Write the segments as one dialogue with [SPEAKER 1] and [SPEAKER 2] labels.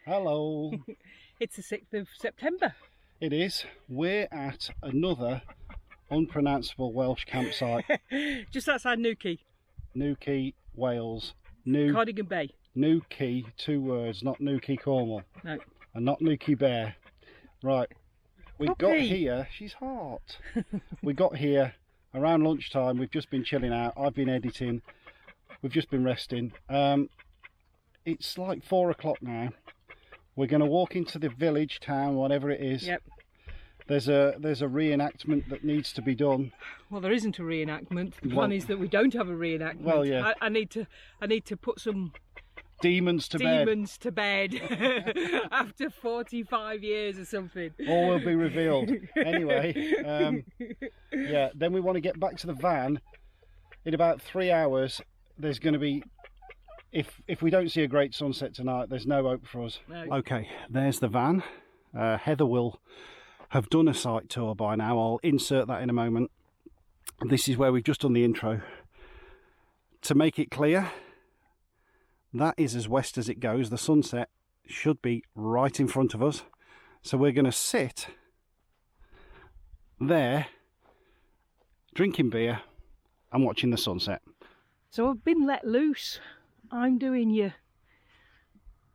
[SPEAKER 1] Hello.
[SPEAKER 2] It's the 6th of September.
[SPEAKER 1] It is. We're at another unpronounceable Welsh campsite.
[SPEAKER 2] Just outside Quay.
[SPEAKER 1] Quay, Wales.
[SPEAKER 2] Cardigan Bay.
[SPEAKER 1] Quay, 2 words, not Quay, Cornwall.
[SPEAKER 2] No.
[SPEAKER 1] And not Quay Bear. Right. We
[SPEAKER 2] Puppy.
[SPEAKER 1] got here, she's hot. We got here around lunchtime. We've just been chilling out. I've been editing. We've just been resting. It's like 4 o'clock now. We're going to walk into the village, town, whatever it is.
[SPEAKER 2] Yep.
[SPEAKER 1] There's a reenactment that needs to be done.
[SPEAKER 2] Well, there isn't a reenactment. The plan is that we don't have a reenactment.
[SPEAKER 1] Well, yeah.
[SPEAKER 2] I need to put some
[SPEAKER 1] demons to
[SPEAKER 2] bed after 45 years or something.
[SPEAKER 1] All will be revealed. Anyway, yeah. Then we want to get back to the van in about 3 hours. There's going to be, if we don't see a great sunset tonight, there's no hope for us. No. Okay, there's the van. Heather will have done a site tour by now. I'll insert that in a moment. This is where we've just done the intro. To make it clear, that is as west as it goes. The sunset should be right in front of us. So we're going to sit there, drinking beer and watching the sunset.
[SPEAKER 2] So I've been let loose. I'm doing your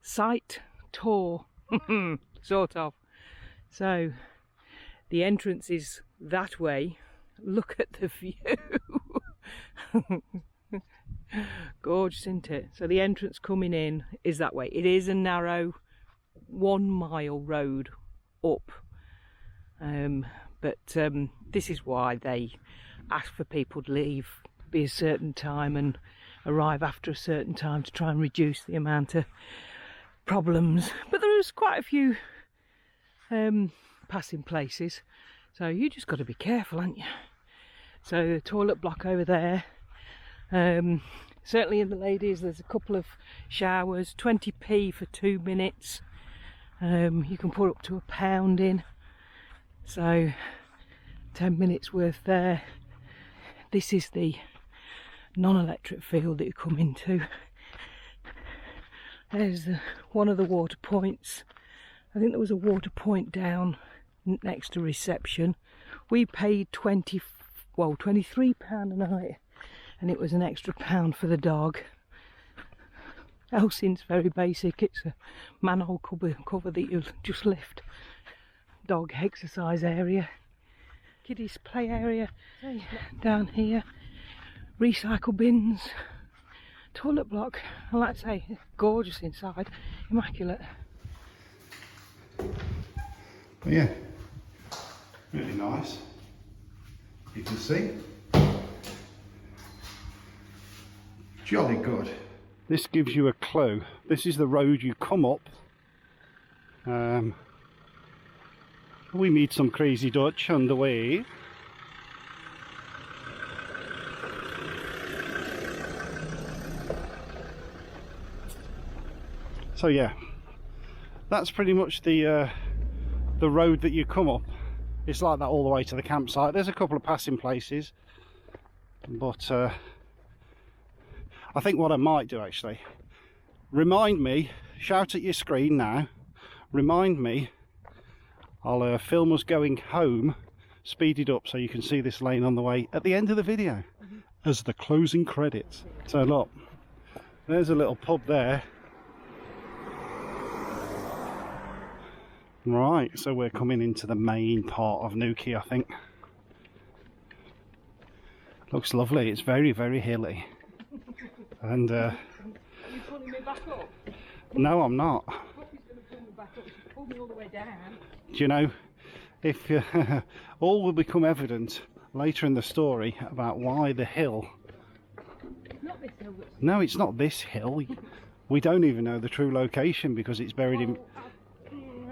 [SPEAKER 2] site tour, sort of. So the entrance is that way. Look at the view. Gorgeous, isn't it? So the entrance coming in is that way. It is a narrow 1 mile road up, but this is why they ask for people to leave, be a certain time and arrive after a certain time to try and reduce the amount of problems. But there is quite a few passing places, so you just got to be careful, haven't you? So the toilet block over there. Certainly in the ladies there's a couple of showers, 20p for 2 minutes. You can put up to £1 in, so 10 minutes worth there. This is the non-electric field that you come into. There's one of the water points. I think there was a water point down next to reception. We paid £23 a night, and it was an extra £1 for the dog. Housing's very basic. It's a manhole cover that you just lift. Dog exercise area, kiddies play area down here, recycle bins, toilet block. I like to say, gorgeous inside, immaculate.
[SPEAKER 1] But yeah, really nice. You can see. Jolly good. This gives you a clue. This is the road you come up. We meet some crazy Dutch on the way. So yeah, that's pretty much the road that you come up. It's like that all the way to the campsite. There's a couple of passing places, but I think what I might do actually, remind me, shout at your screen now, remind me, I'll film us going home, speed it up so you can see this lane on the way at the end of the video as the closing credits. So look, there's a little pub there. Right, so we're coming into the main part of Quay, I think. Looks lovely. It's very, very hilly. And
[SPEAKER 2] Are you pulling me back up?
[SPEAKER 1] no, I'm not.
[SPEAKER 2] Puppy's going to pull me back up. She pulled me all the way down.
[SPEAKER 1] Do you know, if all will become evident later in the story about why the hill.
[SPEAKER 2] Not this hill.
[SPEAKER 1] No, it's not this hill. We don't even know the true location because it's buried in.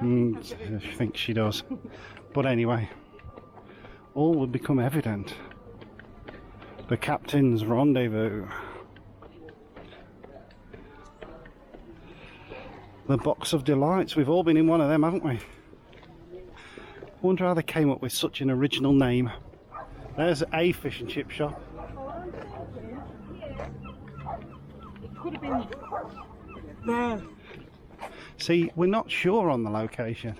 [SPEAKER 1] I think she does. But anyway, all will become evident. The captain's rendezvous. The box of delights. We've all been in one of them, haven't we? Wonder how they came up with such an original name. There's a fish and chip shop.
[SPEAKER 2] It could have been there.
[SPEAKER 1] See, we're not sure on the location.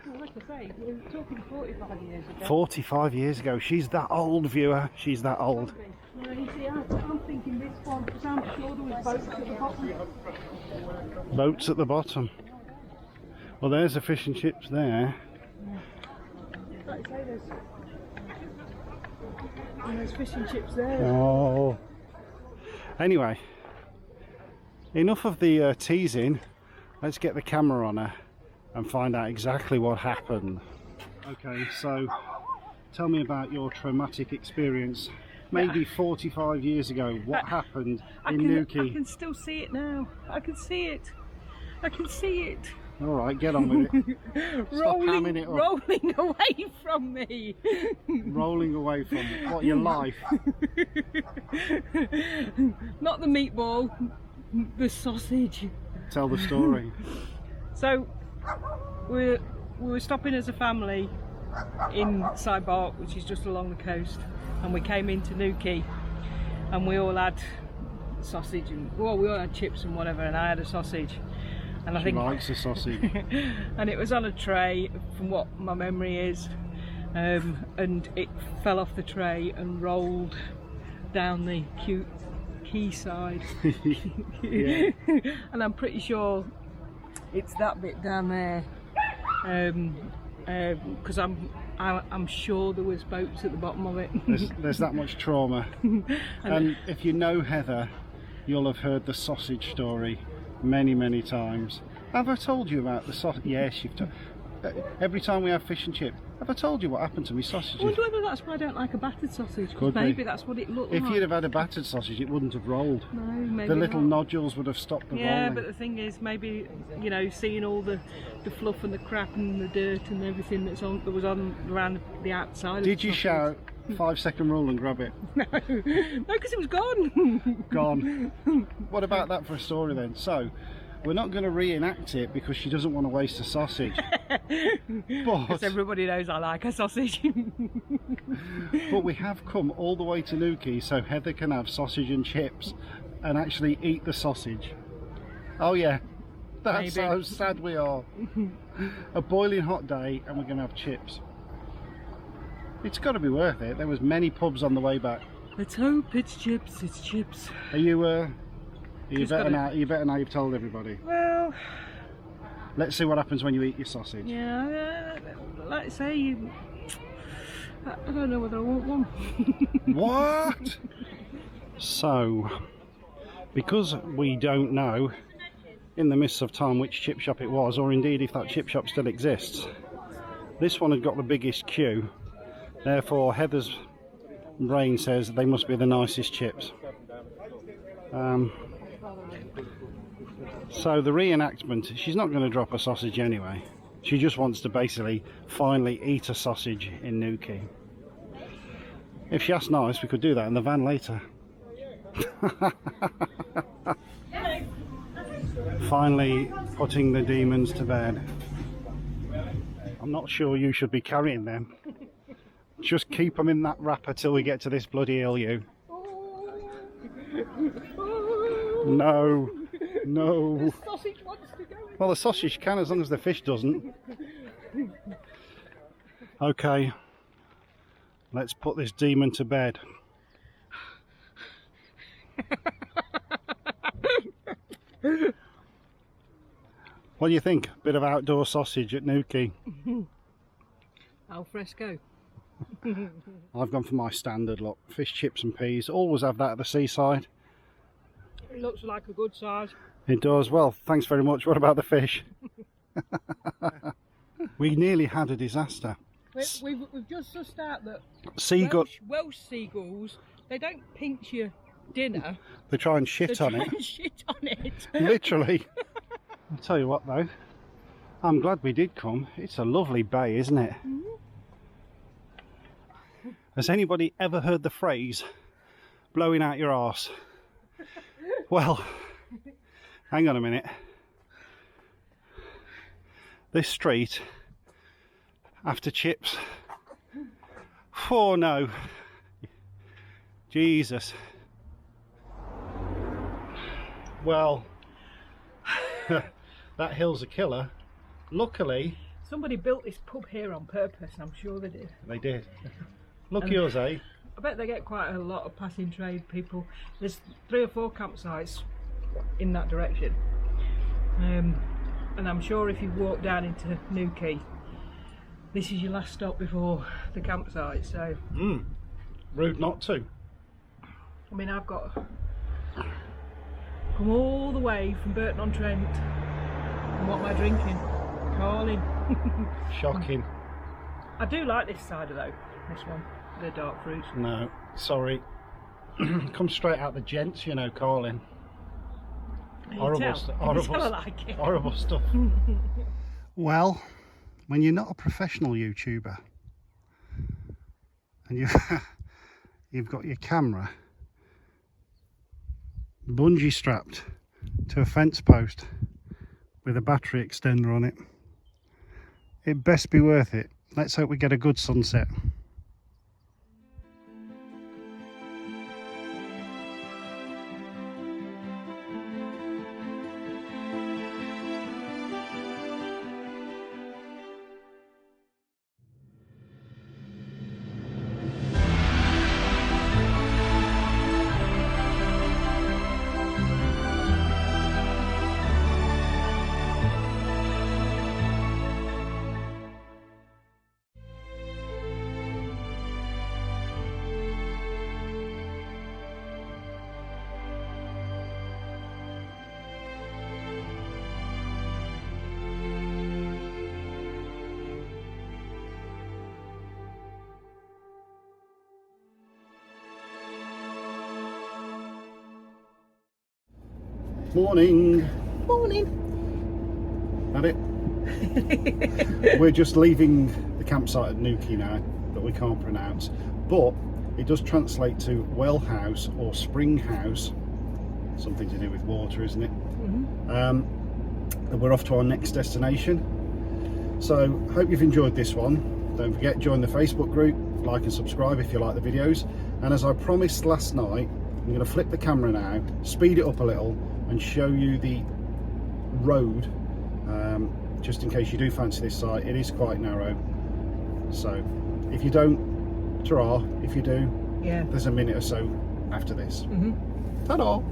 [SPEAKER 2] Well, like I say, we're talking 45 years ago.
[SPEAKER 1] 45 years ago. She's that old, viewer. She's that old.
[SPEAKER 2] Well, you see, I'm thinking this one, because I'm sure there was boats at the bottom.
[SPEAKER 1] Boats at the bottom. Well, there's the fish and chips there.
[SPEAKER 2] Like I say, there's fish and chips there.
[SPEAKER 1] Oh. Anyway, enough of the teasing. Let's get the camera on her and find out exactly what happened. Okay, so tell me about your traumatic experience. Maybe 45 years ago, what happened in Newquay?
[SPEAKER 2] I can still see it now. I can see it. I can see it.
[SPEAKER 1] All right, get on with it. Stop hamming it up.
[SPEAKER 2] Rolling away from me.
[SPEAKER 1] Rolling away from it. What, your life?
[SPEAKER 2] Not the meatball, the sausage.
[SPEAKER 1] Tell the story.
[SPEAKER 2] So, we were stopping as a family in Cybark, which is just along the coast, and we came into Newquay, and we all had sausage and we all had chips and whatever, and I had a sausage. And I think
[SPEAKER 1] likes a sausage.
[SPEAKER 2] and it was on a tray, from what my memory is, and it fell off the tray and rolled down the Quay side.
[SPEAKER 1] Yeah.
[SPEAKER 2] And I'm pretty sure it's that bit down there, because I'm sure there was boats at the bottom of it.
[SPEAKER 1] There's that much trauma. And if you know Heather, you'll have heard the sausage story many times. Have I told you about the sausage? Yes, you've told. Every time we have fish and chips, have I told you what happened to me sausages?
[SPEAKER 2] I wonder whether that's why I don't like a battered sausage.
[SPEAKER 1] Could
[SPEAKER 2] Maybe
[SPEAKER 1] be.
[SPEAKER 2] That's what it looked like.
[SPEAKER 1] If you'd have had a battered sausage, it wouldn't have rolled.
[SPEAKER 2] No, maybe
[SPEAKER 1] the little
[SPEAKER 2] not.
[SPEAKER 1] nodules would have stopped the
[SPEAKER 2] Yeah,
[SPEAKER 1] rolling.
[SPEAKER 2] but the thing is, maybe, you know, seeing all the fluff and the crap and the dirt and everything that was on around the outside.
[SPEAKER 1] Did you shout 5-second rule and grab it?
[SPEAKER 2] No, because it was gone.
[SPEAKER 1] Gone. What about that for a story then? So, we're not going to reenact it because she doesn't want to waste a sausage.
[SPEAKER 2] Because everybody knows I like a sausage.
[SPEAKER 1] But we have come all the way to Newquay so Heather can have sausage and chips and actually eat the sausage. Oh yeah, that's
[SPEAKER 2] Maybe.
[SPEAKER 1] how sad we are. A boiling hot day and we're going to have chips. It's got to be worth it. There was many pubs on the way back.
[SPEAKER 2] Let's hope it's chips, it's chips.
[SPEAKER 1] Are you better now you've told everybody?
[SPEAKER 2] Well,
[SPEAKER 1] let's see what happens when you eat your sausage.
[SPEAKER 2] Yeah, like I say, I don't know whether I want one.
[SPEAKER 1] What? So, because we don't know in the mists of time which chip shop it was, or indeed if that chip shop still exists, this one had got the biggest queue. Therefore, Heather's brain says they must be the nicest chips. So the reenactment, she's not going to drop a sausage anyway. She just wants to basically finally eat a sausage in Newquay. If she asks nice, we could do that in the van later. Finally putting the demons to bed. I'm not sure you should be carrying them. Just keep them in that wrapper till we get to this bloody hill, you. No. No.
[SPEAKER 2] The sausage wants to go.
[SPEAKER 1] Well, the sausage can, as long as the fish doesn't. Okay. Let's put this demon to bed. What do you think? Bit of outdoor sausage at Newquay.
[SPEAKER 2] Al fresco.
[SPEAKER 1] I've gone for my standard look. Fish, chips and peas. Always have that at the seaside.
[SPEAKER 2] It looks like a good size.
[SPEAKER 1] It does. Well, thanks very much. What about the fish? We nearly had a disaster.
[SPEAKER 2] We've just sussed out that Welsh seagulls, they don't pinch your dinner.
[SPEAKER 1] They try and shit on it.
[SPEAKER 2] Shit on it.
[SPEAKER 1] Literally. I'll tell you what though, I'm glad we did come. It's a lovely bay, isn't it?
[SPEAKER 2] Mm-hmm.
[SPEAKER 1] Has anybody ever heard the phrase blowing out your arse? Well, hang on a minute. This street, after chips, oh no, Jesus. Well, that hill's a killer. Luckily,
[SPEAKER 2] somebody built this pub here on purpose, and I'm sure they did.
[SPEAKER 1] they did. Lucky us, eh?
[SPEAKER 2] I bet they get quite a lot of passing trade people. There's 3 or 4 campsites in that direction, and I'm sure if you walk down into Quay, this is your last stop before the campsite. So
[SPEAKER 1] rude not to.
[SPEAKER 2] I mean, I've got come all the way from Burton-on-Trent, and what am I drinking? Carling.
[SPEAKER 1] Shocking.
[SPEAKER 2] I do like this cider though, this one, the dark fruits.
[SPEAKER 1] No, sorry. Come straight out the gents, you know, Carling. Horrible stuff. Horrible stuff. Well, when you're not a professional YouTuber and you've got your camera bungee strapped to a fence post with a battery extender on it, it best be worth it. Let's hope we get a good sunset. Morning.
[SPEAKER 2] Morning.
[SPEAKER 1] Had it? We're just leaving the campsite at Quay now, that we can't pronounce, but it does translate to well house or spring house, something to do with water, isn't it? And we're off to our next destination. So hope you've enjoyed this one. Don't forget, join the Facebook group, like and subscribe if you like the videos, and as I promised last night, I'm going to flip the camera now, speed it up a little and show you the road, just in case you do fancy this site. It is quite narrow, so if you don't, ta-ra. If you do,
[SPEAKER 2] yeah,
[SPEAKER 1] there's a minute or so after this. Ta-da!